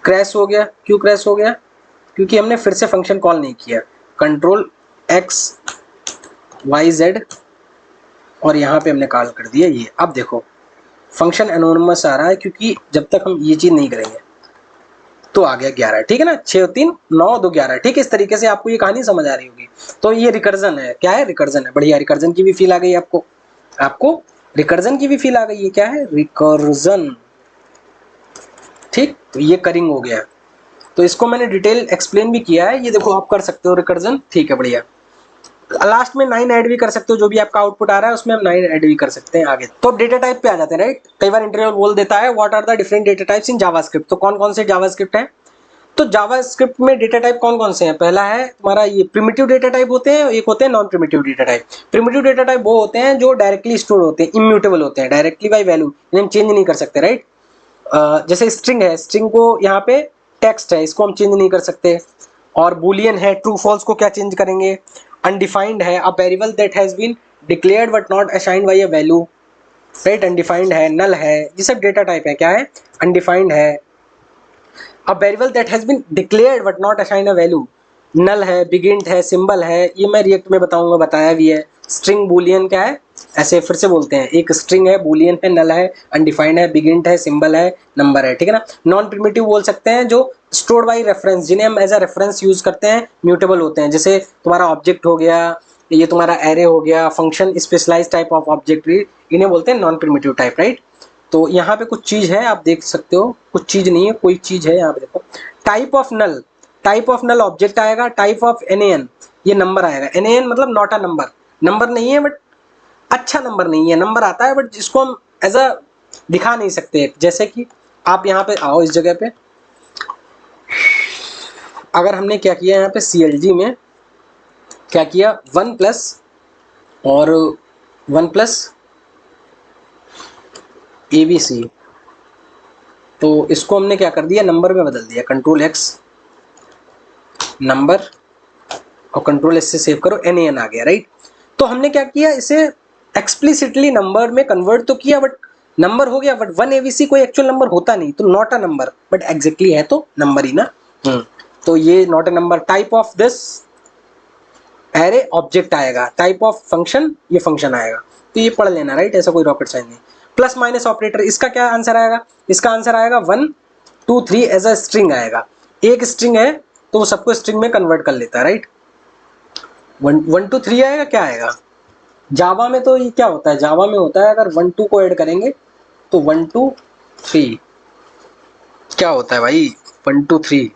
क्रैश हो गया। क्यों क्रैश हो गया? क्योंकि हमने फिर से फंक्शन कॉल नहीं किया। कंट्रोल एक्स वाई जेड और यहाँ पे हमने कॉल कर दिया ये। अब देखो फंक्शन एनोनिमस आ रहा है क्योंकि जब तक हम ये चीज़ नहीं करेंगे। तो आ गया 11, ठीक है ना, 6 और 3 9 2 11, ठीक है। इस तरीके से आपको ये कहानी समझ आ रही होगी। तो ये रिकर्जन है। क्या है? रिकर्जन है। बढ़िया, रिकर्जन की भी फील आ गई आपको रिकर्जन की भी फील आ गई है। क्या है? रिकर्जन, ठीक। तो ये करिंग हो गया। तो इसको मैंने डिटेल एक्सप्लेन भी किया है, ये देखो आप कर सकते हो रिकर्जन, ठीक है, बढ़िया। लास्ट में 9 ऐड भी कर सकते हो, जो भी आपका आउटपुट आ रहा है उसमें हम 9 ऐड भी कर सकते हैं आगे। तो अब डेटा टाइप पे आ जाते हैं, राइट। कई बार इंटरव्यू बोल देता है what are the different data types in JavaScript. तो कौन कौन से जावास्क्रिप्ट हैं? तो जावास्क्रिप्ट में डेटा टाइप कौन कौन से हैं? पहला है तुम्हारा ये प्रिमिटिव डेटा टाइप होते हैं, एक होते हैं non primitive data type. Primitive data type वो होते हैं जो डायरेक्टली स्टोर होते हैं, इम्यूटेबल होते हैं, डायरेक्टली बाय वैल्यू, इन्हें हम चेंज नहीं कर सकते, राइट। जैसे स्ट्रिंग है, स्ट्रिंग को यहाँ पे टेक्स्ट है, इसको हम चेंज नहीं कर सकते। और बुलियन है, ट्रू फॉल्स को क्या चेंज करेंगे? अनडिफाइंड है, a variable that has been declared but not assigned by a value, right. Undefined है, नल है, ये सब डेटा टाइप है। क्या है? अनडिफाइंड है, a variable that has been declared but not assigned a value, null है, बिगिंट है, सिंबल है, ये मैं रिएक्ट में बताऊंगा, बताया भी है। स्ट्रिंग बुलियन क्या है? ऐसे फिर से बोलते हैं, एक स्ट्रिंग है, बुलियन है, नल है, अनडिफाइंड है, बिगिंट है, सिंबल है, नंबर है, ठीक है ना। नॉन प्रिमिटिव बोल सकते हैं जो स्टोर्ड बाय रेफरेंस, जिन्हें हम एज अ रेफरेंस यूज करते हैं, म्यूटेबल होते हैं। जैसे तुम्हारा ऑब्जेक्ट हो गया, ये तुम्हारा एरे हो गया, function specialize type of object, इन्हें बोलते हैं नॉन प्रिमिटिव टाइप, राइट। तो यहाँ पे कुछ चीज है, आप देख सकते हो, कुछ चीज नहीं है, कोई चीज है, यहाँ पे देखो। Type of null, type of null object आएगा। टाइप ऑफ एन ये नंबर आएगा। एन मतलब नॉट अ नंबर, नंबर नहीं है बट अच्छा नंबर नहीं है, नंबर आता है बट जिसको हम एज अ दिखा नहीं सकते। जैसे कि आप यहाँ पे आओ, इस जगह पे अगर हमने क्या किया, यहाँ पे CLG में क्या किया, 1 प्लस और 1 प्लस ABC, तो इसको हमने क्या कर दिया, नंबर में बदल दिया। कंट्रोल X नंबर और कंट्रोल S से सेव करो, NaN आ गया, राइट। तो हमने क्या किया, इसे एक्सप्लिसिटली नंबर में कन्वर्ट तो किया, बट नंबर हो गया, बट 1 ABC कोई एक्चुअल नंबर होता नहीं, तो not a number, but exactly है तो नंबर ही ना। तो ये not a number. Type of this array object आएगा, टाइप ऑफ फंक्शन ये फंक्शन आएगा। तो ये पढ़ लेना, राइट, ऐसा कोई रॉकेट साइंस नहीं। प्लस माइनस ऑपरेटर, इसका क्या आंसर आएगा? इसका आंसर आएगा 1 2 3 एज अ स्ट्रिंग आएगा। एक स्ट्रिंग है तो वो सबको स्ट्रिंग में कन्वर्ट कर लेता है, राइट। 1 2 3 आएगा, क्या आएगा? जावा में तो ये क्या होता है, जावा में होता है अगर 1 2 को ऐड करेंगे तो 1 2 3 क्या होता है भाई, 1 2 3।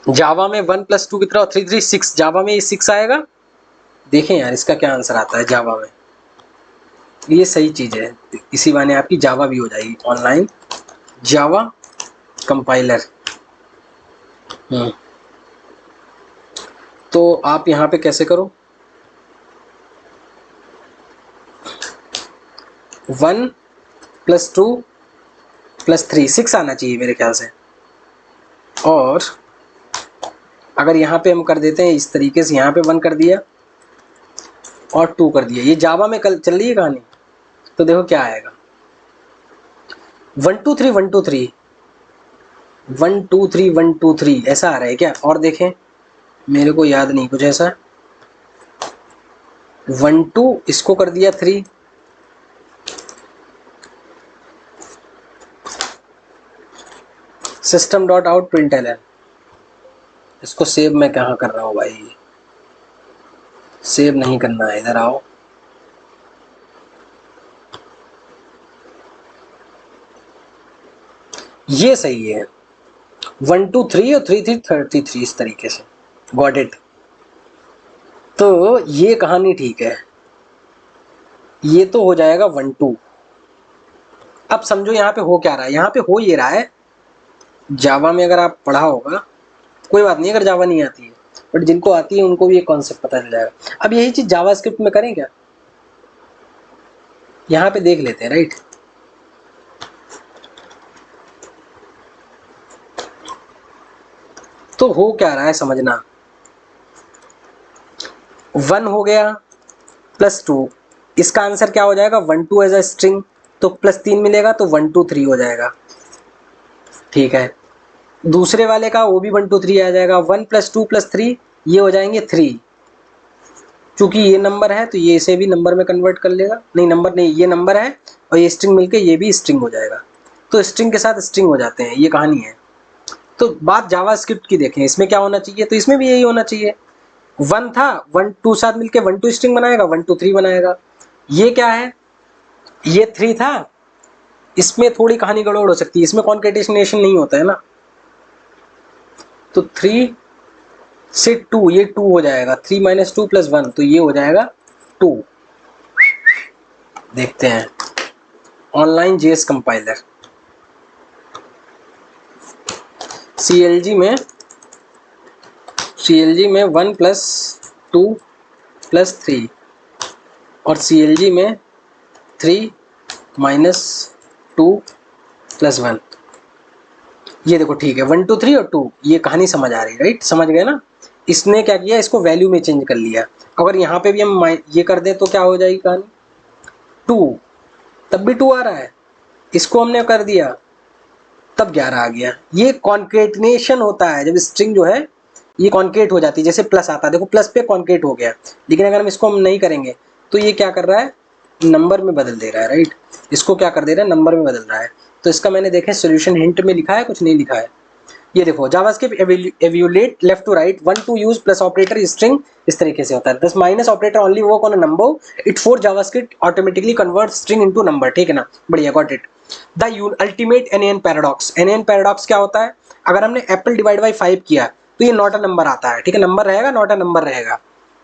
जावा में 1 + 2 कितना, 3 3 6, जावा में ये 6 आएगा। देखें यार इसका क्या आंसर आता है जावा में। ये सही चीज है, इसी बहाने आपकी जावा भी हो जाएगी ऑनलाइन, जावा कंपाइलर। तो आप यहाँ पे कैसे करो, 1 + 2 + 3 6 आना चाहिए मेरे ख्याल से। और अगर यहाँ पे हम कर देते हैं इस तरीके से, यहाँ पे 1 कर दिया और 2 कर दिया, ये जावा में कल चल रही है कहानी। तो देखो क्या आएगा, 1 2 3 1 2 3 1 2 3 1 2 3 ऐसा आ रहा है क्या? और देखें, मेरे को याद नहीं कुछ ऐसा। 1 2 इसको कर दिया 3, system.out.println, इसको सेव मैं कहाँ कर रहा हूँ भाई, सेव नहीं करना है, इधर आओ। ये सही है, 1 2 3 और 3 3 33 इस तरीके से, गॉट इट। तो ये कहानी ठीक है, ये तो हो जाएगा 1 2। अब समझो यहाँ पे हो क्या रहा है, यहाँ पे हो ये रहा है, जावा में अगर आप पढ़ा होगा, कोई बात नहीं अगर जावा नहीं आती है, बट जिनको आती है उनको भी ये कॉन्सेप्ट पता चल जाएगा। अब यही चीज जावास्क्रिप्ट में करें क्या, यहाँ पे देख लेते हैं, राइट। तो हो क्या रहा है समझना, 1 हो गया प्लस 2, इसका आंसर क्या हो जाएगा 1 2 एज अ स्ट्रिंग, तो प्लस 3 मिलेगा तो 1 2 3 हो जाएगा। ठीक है, दूसरे वाले का वो भी 1 2 3 आ जाएगा, 1 प्लस 2 प्लस 3 ये हो जाएंगे 3, चूंकि ये नंबर है तो ये इसे भी नंबर में कन्वर्ट कर लेगा, नहीं नंबर नहीं, ये नंबर है और ये स्ट्रिंग मिलके ये भी स्ट्रिंग हो जाएगा, तो स्ट्रिंग के साथ स्ट्रिंग हो जाते हैं, ये कहानी है। तो बात जावास्क्रिप्ट की देखें, इसमें क्या होना चाहिए, तो इसमें भी यही होना चाहिए, 1 था 1 2 साथ मिलके 1 2 स्ट्रिंग बनाएगा, 1 2 3 बनाएगा। ये क्या है, ये 3 था, इसमें थोड़ी कहानी गड़बड़ हो सकती है, इसमें कॉन्केटेशनेशन नहीं होता है ना, तो 3 से 2 ये 2 हो जाएगा, 3 माइनस 2 प्लस 1 तो ये हो जाएगा 2। देखते हैं ऑनलाइन जेएस कंपाइलर, सीएलजी में 1 प्लस 2 प्लस 3 और सीएलजी में 3 माइनस 2 प्लस 1, ये देखो ठीक है 1 2 3 और 2, ये कहानी समझ आ रही, राइट, समझ गए ना। इसने क्या किया, इसको वैल्यू में चेंज कर लिया, अगर यहाँ पे भी हम ये कर दें तो क्या हो जाएगी कहानी, 2, तब भी 2 आ रहा है, इसको हमने कर दिया तब 11 आ गया। ये कॉन्केटनेशन होता है, जब स्ट्रिंग जो है ये कॉन्केट हो जाती है, जैसे प्लस आता है, देखो प्लस पे कॉन्केट हो गया, लेकिन अगर हम इसको हम नहीं करेंगे तो ये क्या कर रहा है, नंबर में बदल दे रहा है, राइट, इसको क्या कर दे रहा है, नंबर में बदल रहा है। तो इसका मैंने देखे सोल्यूशन हिंट में लिखा है, कुछ नहीं लिखा है, ये देखो JavaScript evaluate left to right 1 2 use plus operator string, इस तरीके से होता है। दस minus operator only work on a number, it for JavaScript automatically convert string into number, ठीक है ना, बढ़िया, got it. The ultimate NaN paradox, NaN paradox क्या होता है, अगर हमने एप्पल डिवाइड बाई 5 किया तो ये नॉट अ नंबर आता है, ठीक है, नंबर रहेगा नॉट अ नंबर रहेगा,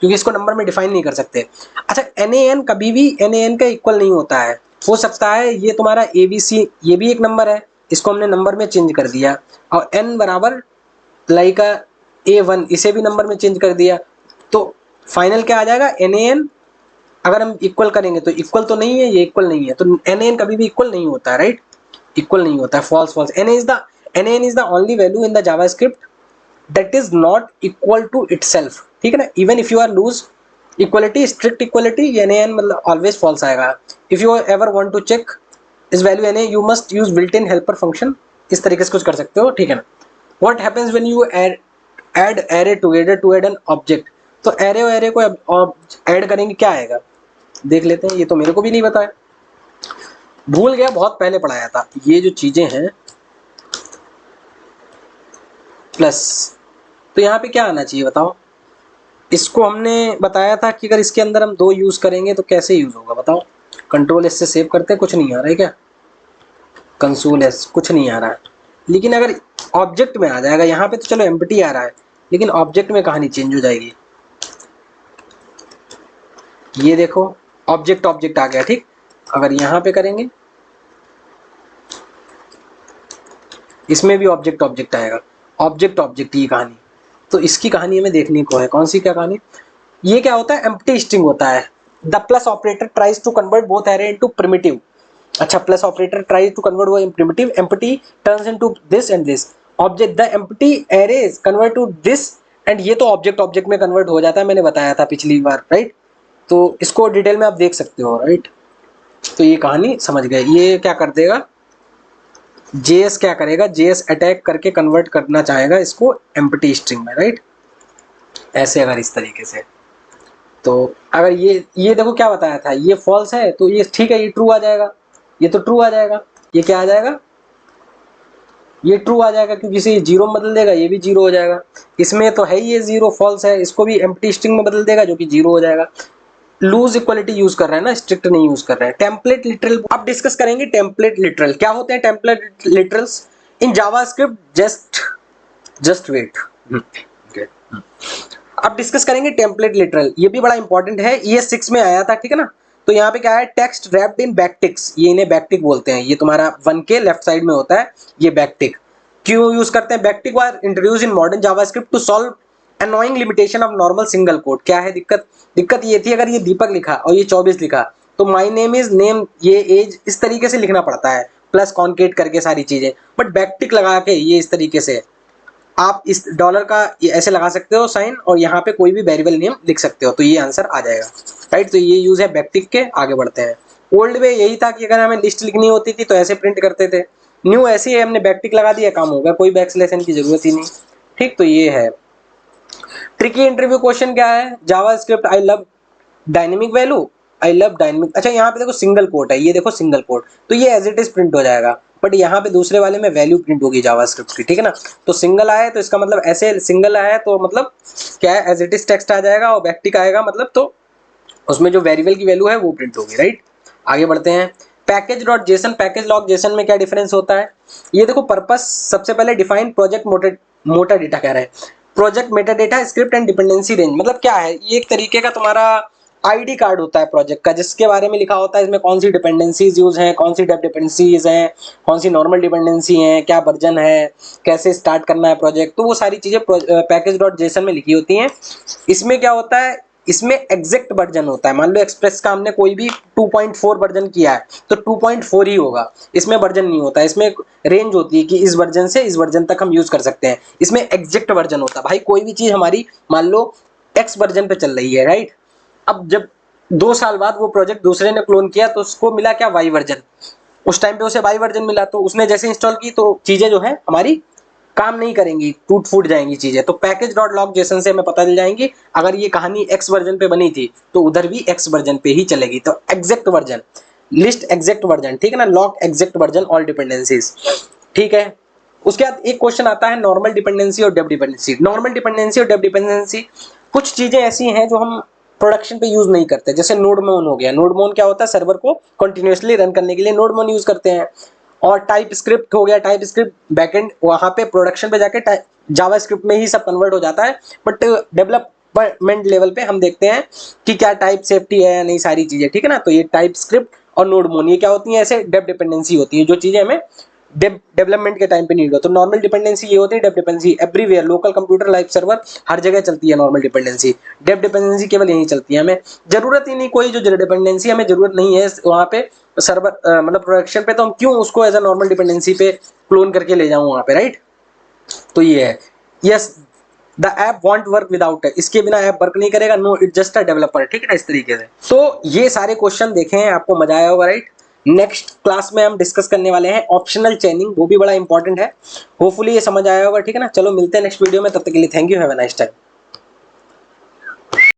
क्योंकि इसको नंबर में डिफाइन नहीं कर सकते। अच्छा, एनएन कभी भी एनएन का इक्वल नहीं होता है, हो सकता है ये तुम्हारा एबीसी, ये भी एक नंबर है, इसको हमने नंबर में चेंज कर दिया, और n बराबर लाइक a1 इसे भी नंबर में चेंज कर दिया, तो फाइनल क्या आ जाएगा NaN। अगर हम इक्वल करेंगे तो इक्वल तो नहीं है, ये इक्वल नहीं है, तो NaN कभी भी इक्वल नहीं होता है, राइट, इक्वल नहीं होता है, false false. NaN is the only value in the JavaScript that is not equal to itself, ठीक है ना, even if you are loose equality, strict equality, NaN मतलब ऑलवेज फॉल्स आएगा। If you ever want to check इस value Na you must use built in helper function, इस तरीके से कुछ कर सकते हो, ठीक है ना। What happens when you add array together to add an object, तो array और array को ऐड करेंगे क्या आएगा, देख लेते हैं, ये तो मेरे को भी नहीं पता है, भूल गया, बहुत पहले पढ़ाया था। ये जो चीजें हैं प्लस, तो यहाँ पे क्या आना चाहिए बताओ, इसको हमने बताया था कि अगर इसके अंदर हम 2 यूज करेंगे तो कैसे यूज होगा बताओ, कंट्रोल एस से सेव करते हैं, कुछ नहीं आ रहा है क्या, कंसोल एस, कुछ नहीं आ रहा है, लेकिन अगर ऑब्जेक्ट में आ जाएगा, यहाँ पे तो चलो एम्प्टी आ रहा है, लेकिन ऑब्जेक्ट में कहानी चेंज हो जाएगी। ये देखो ऑब्जेक्ट ऑब्जेक्ट आ गया, ठीक, अगर यहाँ पे करेंगे इसमें भी ऑब्जेक्ट ऑब्जेक्ट आएगा, ऑब्जेक्ट ऑब्जेक्ट ये कहानी, तो इसकी कहानी हमें देखने को है, कौन सी क्या कहानी, ये क्या होता है, एम्प्टी स्ट्रिंग होता है। The plus operator tries to convert both array into primitive, अच्छा, plus operator tries to convert वो primitive, empty turns into this and this object, the empty arrays convert to this and, ये तो object object में convert हो जाता है, मैंने बताया था पिछली बार, राइट, तो इसको डिटेल में आप देख सकते हो, राइट। तो ये कहानी समझ गए, ये क्या कर देगा, जेएस क्या करेगा, जेएस अटैक करके कन्वर्ट करना चाहेगा इसको एम्प्टी स्ट्रिंग में, राइट, ऐसे अगर इस तरीके से, तो अगर ये देखो क्या बताया था, ये फॉल्स है तो ये ठीक है, ये ट्रू आ जाएगा, ये तो ट्रू आ जाएगा, ये क्या आ जाएगा, ये ट्रू आ जाएगा, क्योंकि इसे जीरो में बदल देगा, ये भी जीरो हो जाएगा, इसमें तो है ही ये जीरो फॉल्स है, इसको भी एम्प्टी स्ट्रिंग में बदल देगा जो कि जीरो हो जाएगा। लूज इक्वलिटी यूज कर रहे हैं ना, स्ट्रिक्ट नहीं यूज कर रहे हैं। टेम्पलेट लिटरल अब डिस्कस करेंगे, टेम्पलेट लिटरल क्या होते हैं, template literals in JavaScript, just wait, अब डिस्कस करेंगे टेम्पलेट लिटरल, ये भी बड़ा इंपॉर्टेंट है, ये 6 में आया था, ठीक है ना। तो यहाँ पे क्या है, टेक्स्ट रैप्ड इन बैकटिक्स, ये इन्हें बैकटिक बोलते हैं, ये तुम्हारा 1 के लेफ्ट साइड में होता है ये बैकटिक। क्यों यूज करते हैं, backtick was introduce in modern JavaScript to solve annoying limitation of normal single code. क्या है दिक्कत ये थी, अगर ये दीपक लिखा और ये 24 लिखा तो माई नेम इज नेम, ये एज इस तरीके से लिखना पड़ता है, प्लस कॉन्केट करके सारी चीजें, बट बैकटिक लगा के ये इस तरीके से आप इस डॉलर का ऐसे लगा सकते हो साइन और यहाँ पे कोई भी वेरिएबल नेम लिख सकते हो, तो ये आंसर आ जाएगा, राइट। तो ये यूज है बैकटिक के। आगे बढ़ते हैं। ओल्ड वे यही था कि अगर हमें लिस्ट लिखनी होती थी तो ऐसे प्रिंट करते थे। न्यू ऐसे ही हमने बैकटिक लगा दिया, काम हो गया, कोई बैकस्लैश की जरूरत ही नहीं, ठीक। तो ये है। ट्रिकी इंटरव्यू क्वेश्चन क्या है, JavaScript I love dynamic value, I love dynamic. अच्छा यहाँ पे देखो सिंगल कोट है, ये देखो सिंगल कोट, तो ये एज इट इज प्रिंट हो जाएगा, बट यहाँ पे दूसरे वाले में वैल्यू प्रिंट होगी जावास्क्रिप्ट की, ठीक है ना। तो सिंगल आया है तो इसका मतलब ऐसे सिंगल आया है तो मतलब क्या है, एज इट इज टेक्स्ट आ जाएगा, और बैकटिक आएगा मतलब तो उसमें जो वेरिएबल की वैल्यू है वो प्रिंट होगी, राइट। आगे बढ़ते हैं। Package dot JSON, package log Jason में क्या डिफरेंस होता है, ये देखो पर्पस सबसे पहले डिफाइन प्रोजेक्ट मोटा डेटा कह रहे हैं, project Meta data script and dependency range, मतलब क्या है, ये एक तरीके का तुम्हारा आईडी कार्ड होता है प्रोजेक्ट का, जिसके बारे में लिखा होता है इसमें कौन सी डिपेंडेंसीज यूज हैं, कौन सी डेप डिपेंडेंसीज हैं, कौन सी नॉर्मल डिपेंडेंसी हैं, क्या वर्जन है, कैसे स्टार्ट करना है प्रोजेक्ट, तो वो सारी चीजें पैकेज डॉट जेसन में लिखी होती हैं। इसमें क्या होता है, इसमें एग्जैक्ट वर्जन होता है, मान लो एक्सप्रेस का हमने कोई भी 2.4 वर्जन किया है तो 2.4 ही होगा, इसमें वर्जन नहीं होता, इसमें एक रेंज होती है कि इस वर्जन से इस वर्जन तक हम यूज कर सकते हैं, इसमें एग्जैक्ट वर्जन होता है। भाई कोई भी चीज हमारी मान लो एक्स वर्जन पे चल रही है, राइट, अब जब 2 साल बाद वो प्रोजेक्ट दूसरे ने क्लोन किया तो उसको मिला क्या, वाई वर्जन, उस टाइम पे उसे वाई वर्जन मिला, तो उसने जैसे इंस्टॉल की तो चीजें जो है हमारी काम नहीं करेंगी, टूट फूट जाएंगी चीजें, तो पैकेज डॉट लॉग जेसन से हमें पता चल जाएंगी अगर ये कहानी एक्स वर्जन पे बनी थी तो उधर भी एक्स वर्जन पे ही चलेगी। तो exact version, list exact version, ठीक है ना, log exact version all dependencies, ठीक है। उसके बाद एक क्वेश्चन आता है नॉर्मल डिपेंडेंसी और डेप डिपेंडेंसी। नॉर्मल डिपेंडेंसी और डेप डिपेंडेंसी कुछ चीजें ऐसी हैं जो हम प्रोडक्शन पे यूज नहीं करते, जैसे नोडमोन हो गया। नोडमोन क्या होता है, सर्वर को कंटिन्यूअसली रन करने के लिए नोडमोन यूज करते हैं। और टाइप स्क्रिप्ट हो गया, टाइप स्क्रिप्ट बैकएंड वहां पे प्रोडक्शन पे जाके जावा स्क्रिप्ट में ही सब कन्वर्ट हो जाता है, बट डेवलपमेंट लेवल पे हम देखते हैं कि क्या टाइप सेफ्टी है या नहीं, सारी चीजें, ठीक है ना। तो ये टाइप स्क्रिप्ट और नोडमोन ये क्या होती है, ऐसे डेप डिपेंडेंसी होती है, जो चीजें हमें डेवलपमेंट के टाइम पे नीड हो। तो नॉर्मल डिपेंडेंसी ये होती है, dep dependency everywhere, local computer live server हर जगह चलती है नॉर्मल डिपेंडेंसी। डेप डिपेंडेंसी केवल यहीं चलती है, हमें जरूरत ही नहीं कोई, जो डिपेंडेंसी हमें जरूरत नहीं है वहां पे सर्वर मतलब प्रोडक्शन पे, तो हम क्यों उसको एज अ नॉर्मल डिपेंडेंसी पे क्लोन करके ले जाऊं वहां पे, राइट। तो ये है, yes the app won't work without, इसके बिना ऐप वर्क नहीं करेगा, no it just a developer, ठीक है ना, इस तरीके से। तो ये सारे क्वेश्चन देखे हैं, आपको मजा आया होगा, राइट। नेक्स्ट क्लास में हम डिस्कस करने वाले हैं ऑप्शनल चेनिंग, वो भी बड़ा इंपॉर्टेंट है, होपफुली ये समझ आया होगा, ठीक है ना। चलो मिलते हैं नेक्स्ट वीडियो में, तब तक के लिए thank you, have a nice time.